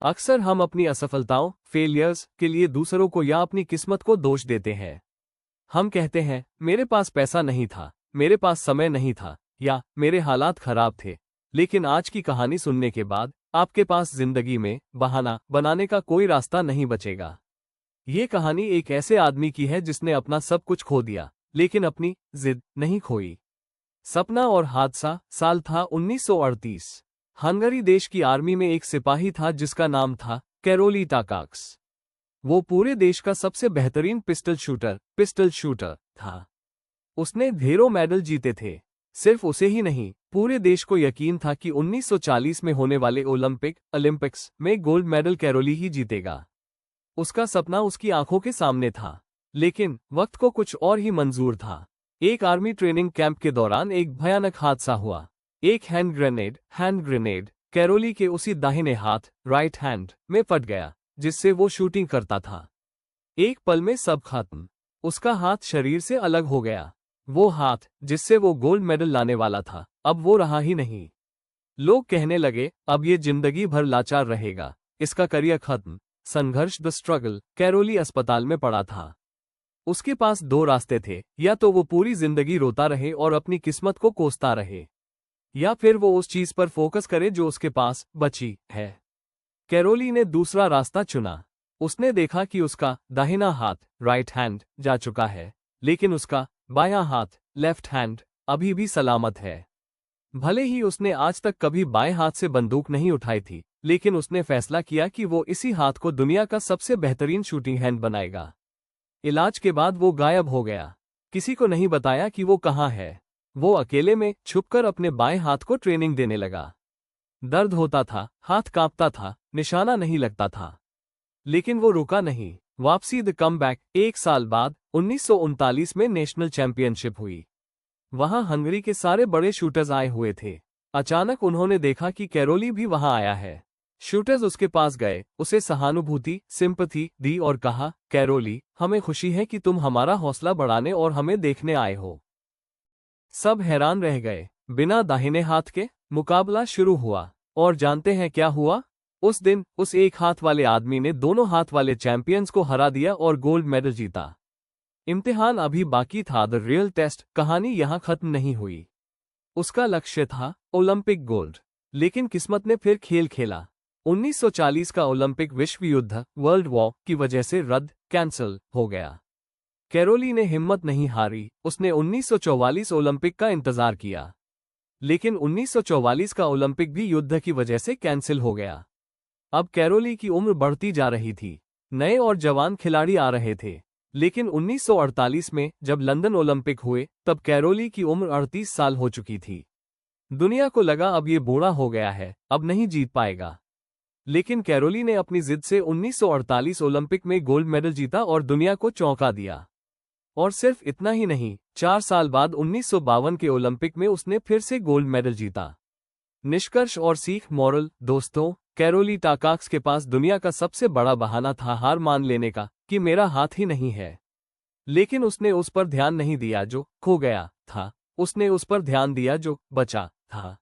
अक्सर हम अपनी असफलताओं फेलियर्स के लिए दूसरों को या अपनी किस्मत को दोष देते हैं। हम कहते हैं मेरे पास पैसा नहीं था, मेरे पास समय नहीं था या मेरे हालात खराब थे। लेकिन आज की कहानी सुनने के बाद आपके पास जिंदगी में बहाना बनाने का कोई रास्ता नहीं बचेगा। ये कहानी एक ऐसे आदमी की है जिसने अपना सब कुछ खो दिया लेकिन अपनी जिद नहीं खोई। सपना और हादसा। साल था 1938। हंगरी देश की आर्मी में एक सिपाही था जिसका नाम था कैरोली टाकाक्स। वो पूरे देश का सबसे बेहतरीन पिस्टल शूटर था। उसने ढेरों मेडल जीते थे। सिर्फ उसे ही नहीं, पूरे देश को यकीन था कि 1940 में होने वाले ओलंपिक्स में गोल्ड मेडल कैरोली ही जीतेगा। उसका सपना उसकी आंखों के सामने था, लेकिन वक्त को कुछ और ही मंजूर था। एक आर्मी ट्रेनिंग कैंप के दौरान एक भयानक हादसा हुआ। एक हैंड ग्रेनेड कैरोली के उसी दाहिने हाथ राइट हैंड में फट गया जिससे वो शूटिंग करता था। एक पल में सब खत्म। उसका हाथ शरीर से अलग हो गया। वो हाथ जिससे वो गोल्ड मेडल लाने वाला था, अब वो रहा ही नहीं। लोग कहने लगे अब ये जिंदगी भर लाचार रहेगा, इसका करियर खत्म। संघर्ष द स्ट्रगल। कैरोली अस्पताल में पड़ा था। उसके पास दो रास्ते थे, या तो वो पूरी जिंदगी रोता रहे और अपनी किस्मत को कोसता रहे, या फिर वो उस चीज पर फोकस करे जो उसके पास बची है। कैरोली ने दूसरा रास्ता चुना। उसने देखा कि उसका दाहिना हाथ राइट हैंड जा चुका है, लेकिन उसका बायां हाथ लेफ्ट हैंड अभी भी सलामत है। भले ही उसने आज तक कभी बाएं हाथ से बंदूक नहीं उठाई थी, लेकिन उसने फैसला किया कि वो इसी हाथ को दुनिया का सबसे बेहतरीन शूटिंग हैंड बनाएगा। इलाज के बाद वो गायब हो गया। किसी को नहीं बताया कि वो कहाँ है। वो अकेले में छुपकर अपने बाएं हाथ को ट्रेनिंग देने लगा। दर्द होता था, हाथ कांपता था, निशाना नहीं लगता था, लेकिन वो रुका नहीं। वापसी द कमबैक। एक साल बाद 1939 में नेशनल चैंपियनशिप हुई। वहां हंगरी के सारे बड़े शूटर्स आए हुए थे। अचानक उन्होंने देखा कि कैरोली भी वहां आया है। शूटर्स उसके पास गए, उसे सहानुभूति सिंपैथी दी और कहा, कैरोली, हमें खुशी है कि तुम हमारा हौसला बढ़ाने और हमें देखने आए हो। सब हैरान रह गए। बिना दाहिने हाथ के मुकाबला शुरू हुआ। और जानते हैं क्या हुआ? उस दिन उस एक हाथ वाले आदमी ने दोनों हाथ वाले चैंपियंस को हरा दिया और गोल्ड मेडल जीता। इम्तिहान अभी बाकी था। The real test. कहानी यहां खत्म नहीं हुई। उसका लक्ष्य था ओलंपिक गोल्ड, लेकिन किस्मत ने फिर खेल खेला। 1940 का ओलंपिक विश्व युद्ध वर्ल्ड वॉर की वजह से कैंसिल हो गया। कैरोली ने हिम्मत नहीं हारी। उसने 1944 ओलंपिक का इंतजार किया, लेकिन 1944 का ओलंपिक भी युद्ध की वजह से कैंसिल हो गया। अब कैरोली की उम्र बढ़ती जा रही थी। नए और जवान खिलाड़ी आ रहे थे, लेकिन 1948 में जब लंदन ओलंपिक हुए तब कैरोली की उम्र 38 साल हो चुकी थी। दुनिया को लगा अब ये बूढ़ा हो गया है, अब नहीं जीत पाएगा। लेकिन कैरोली ने अपनी जिद से 1948 ओलंपिक में गोल्ड मेडल जीता और दुनिया को चौंका दिया। और सिर्फ इतना ही नहीं, 4 साल बाद 1952 के ओलंपिक में उसने फिर से गोल्ड मेडल जीता। निष्कर्ष और सीख। मॉरल। दोस्तों, कैरोली टाकाक्स के पास दुनिया का सबसे बड़ा बहाना था हार मान लेने का, कि मेरा हाथ ही नहीं है। लेकिन उसने उस पर ध्यान नहीं दिया जो खो गया था, उसने उस पर ध्यान दिया जो बचा था।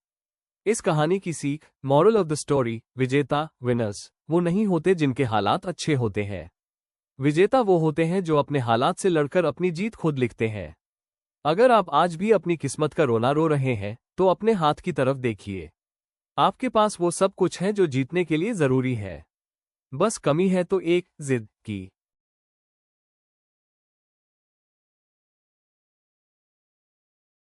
इस कहानी की सीख। Moral of the story. विजेता विनर्स वो नहीं होते जिनके हालात अच्छे होते हैं। विजेता वो होते हैं जो अपने हालात से लड़कर अपनी जीत खुद लिखते हैं। अगर आप आज भी अपनी किस्मत का रोना रो रहे हैं, तो अपने हाथ की तरफ देखिए। आपके पास वो सब कुछ है जो जीतने के लिए जरूरी है। बस कमी है तो एक जिद की।